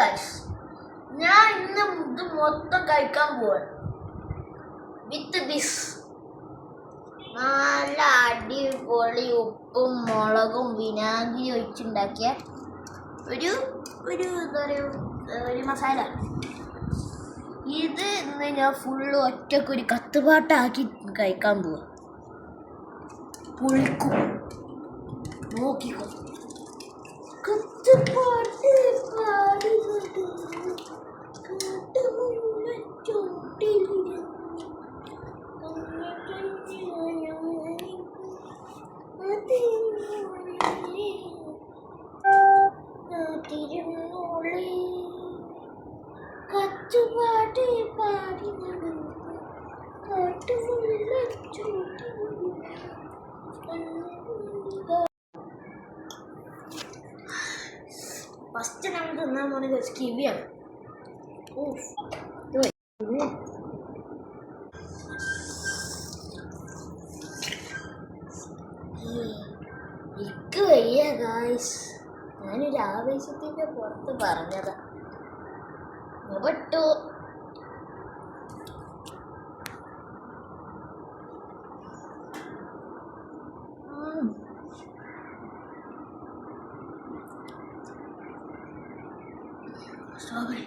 Guys, ഞാൻ ഇന്ന് ഇത് മൊത്തം കഴിക്കാൻ പോവാണ്. വിത്ത് ദിസ് നല്ല അടിപൊളി ഉപ്പും മുളകും വിനാഗിരി ഒഴിച്ചുണ്ടാക്കിയ ഒരു എന്താ പറയുക, ഒരു മസാല. ഇത് ഇന്ന് ഞാൻ ഫുള്ള് ഒറ്റക്കൊരു കത്തുപാട്ടാക്കി കഴിക്കാൻ പോവാ. പൊളിക്കും, നോക്കിക്കോ. കത്തുപാട്ട് കത്തുപാട്ട് പാടി ഫസ്റ്റ് നമുക്ക് തിന്നാൻ പോകുന്നത് കിവിയാണ്. എനിക്ക് വയ്യ ഗായ്സ്, ഞാനൊരു ആവേശത്തിൻ്റെ പുറത്ത് പറഞ്ഞതാ. പെട്ടു. Strawberry.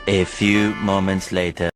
A few moments later.